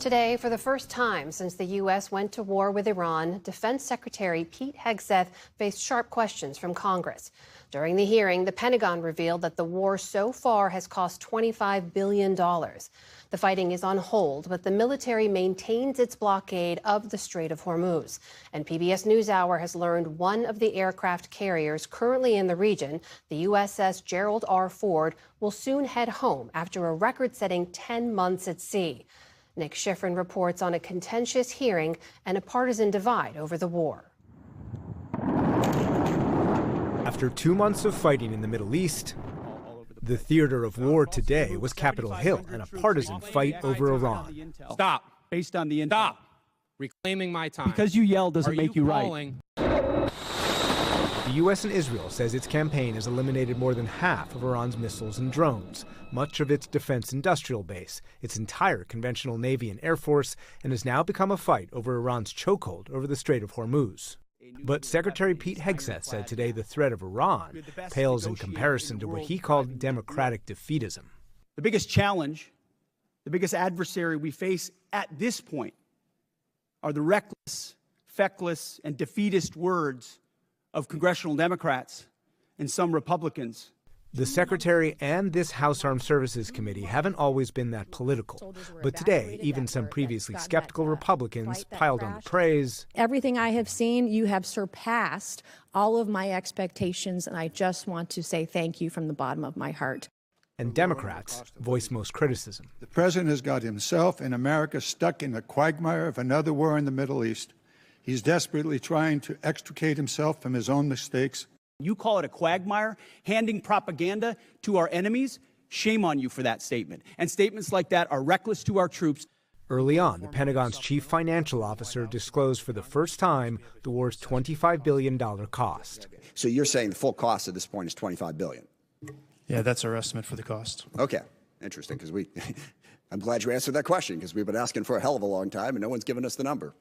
Today, for the first time since the U.S. went to war with Iran, Defense Secretary Pete Hegseth faced sharp questions from Congress. During the hearing, the Pentagon revealed that the war so far has cost $25 billion. The fighting is on hold, but the military maintains its blockade of the Strait of Hormuz. And PBS News Hour has learned one of the aircraft carriers currently in the region, the USS Gerald R. Ford, will soon head home after a record-setting 10 months at sea. Nick Schifrin reports on a contentious hearing and a partisan divide over the war. After 2 months of fighting in the Middle East, the theater of war today was Capitol Hill and a partisan fight over Iran. Stop. Based on the intel. Stop. Reclaiming my time. Because you yell doesn't make you right. The U.S. and Israel says its campaign has eliminated more than half of Iran's missiles and drones, much of its defense industrial base, its entire conventional Navy and Air Force, and has now become a fight over Iran's chokehold over the Strait of Hormuz. But Secretary Pete Hegseth said today the threat of Iran pales in comparison to what he called democratic defeatism. The biggest challenge, the biggest adversary we face at this point are the reckless, feckless, and defeatist words of congressional Democrats and some Republicans. The Secretary and this House Armed Services Committee haven't always been that political. But today, even some previously skeptical Republicans piled on the praise. Everything I have seen, you have surpassed all of my expectations, and I just want to say thank you from the bottom of my heart. And Democrats voiced most criticism. The president has got himself and America stuck in the quagmire of another war in the Middle East. He's desperately trying to extricate himself from his own mistakes. You call it a quagmire, handing propaganda to our enemies? Shame on you for that statement. And statements like that are reckless to our troops. Early on, the Pentagon's chief financial officer disclosed for the first time the war's $25 billion cost. So you're saying the full cost at this point is $25 billion? Yeah, that's our estimate for the cost. Okay, interesting, because I'm glad you answered that question, because we've been asking for a hell of a long time, and no one's given us the number.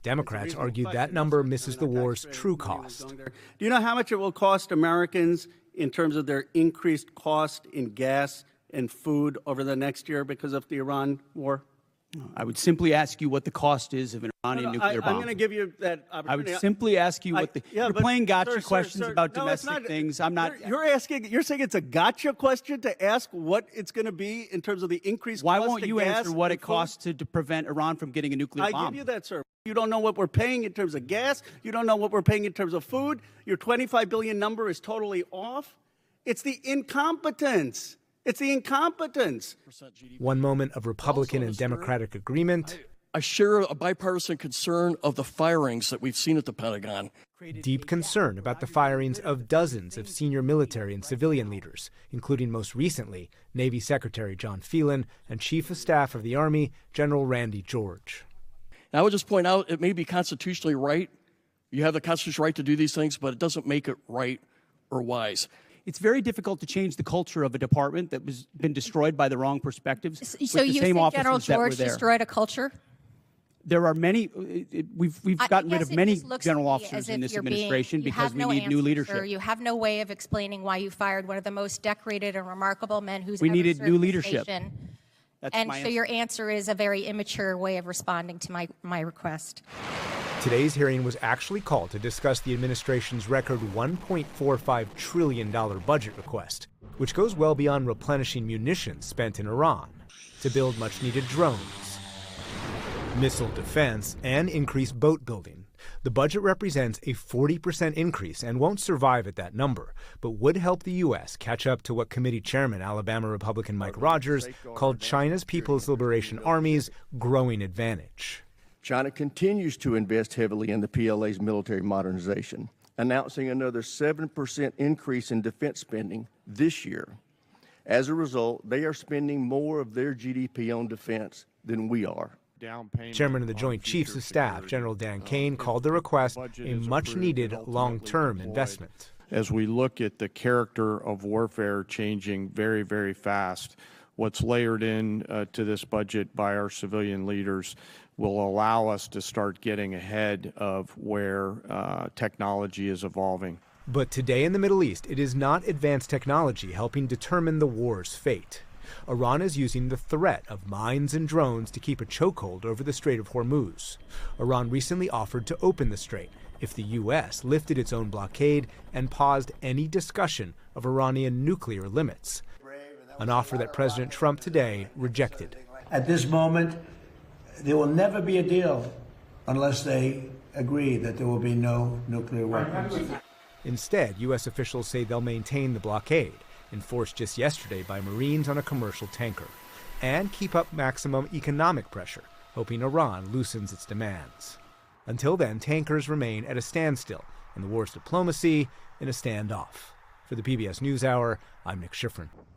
Democrats argued that number misses the war's true cost. Do you know how much it will cost Americans in terms of their increased cost in gas and food over the next year because of the Iran war? I would simply ask you what the cost is of an Iranian nuclear bomb. I'm going to give you that opportunity. I would simply ask you what you're playing gotcha questions about domestic things. I'm not. You're saying it's a gotcha question to ask what it's going to be in terms of the increased cost of gas. Why won't you answer what it costs to prevent Iran from getting a nuclear bomb? I give you that, sir. You don't know what we're paying in terms of gas. You don't know what we're paying in terms of food. Your $25 billion number is totally off. It's the incompetence. It's the incompetence. One moment of Republican and Democratic agreement. I share a bipartisan concern of the firings that we've seen at the Pentagon. Deep concern about the firings of dozens of senior military and civilian leaders, including most recently Navy Secretary John Phelan and Chief of Staff of the Army General Randy George. And I would just point out it may be constitutionally right. You have the constitutional right to do these things, but it doesn't make it right or wise. It's very difficult to change the culture of a department that was been destroyed by the wrong perspectives. So you think General George destroyed a culture? There are many. We've gotten rid of many general officers in this administration because we need new leadership. You have no way of explaining why you fired one of the most decorated and remarkable men who's we ever needed served new the leadership. Nation. That's and my so answer. your answer is a very immature way of responding to my request. Today's hearing was actually called to discuss the administration's record $1.45 trillion budget request, which goes well beyond replenishing munitions spent in Iran to build much-needed drones, missile defense, and increased boat building. The budget represents a 40% increase and won't survive at that number, but would help the U.S. catch up to what Committee Chairman Alabama Republican Mike Rogers called China's People's Liberation Army's growing advantage. China continues to invest heavily in the PLA's military modernization, announcing another 7% increase in defense spending this year. As a result, they are spending more of their GDP on defense than we are. Chairman of the Joint Chiefs of Staff, General Dan Kane, called the request a much-needed long-term investment. As we look at the character of warfare changing very, very fast, what's layered in to this budget by our civilian leaders will allow us to start getting ahead of where technology is evolving. But today in the Middle East, it is not advanced technology helping determine the war's fate. Iran is using the threat of mines and drones to keep a chokehold over the Strait of Hormuz. Iran recently offered to open the strait if the U.S. lifted its own blockade and paused any discussion of Iranian nuclear limits, an offer that President Trump today rejected. At this moment, there will never be a deal unless they agree that there will be no nuclear weapons. Instead, U.S. officials say they'll maintain the blockade, enforced just yesterday by Marines on a commercial tanker, and keep up maximum economic pressure, hoping Iran loosens its demands. Until then, tankers remain at a standstill, and the war's diplomacy in a standoff. For the PBS News Hour, I'm Nick Schifrin.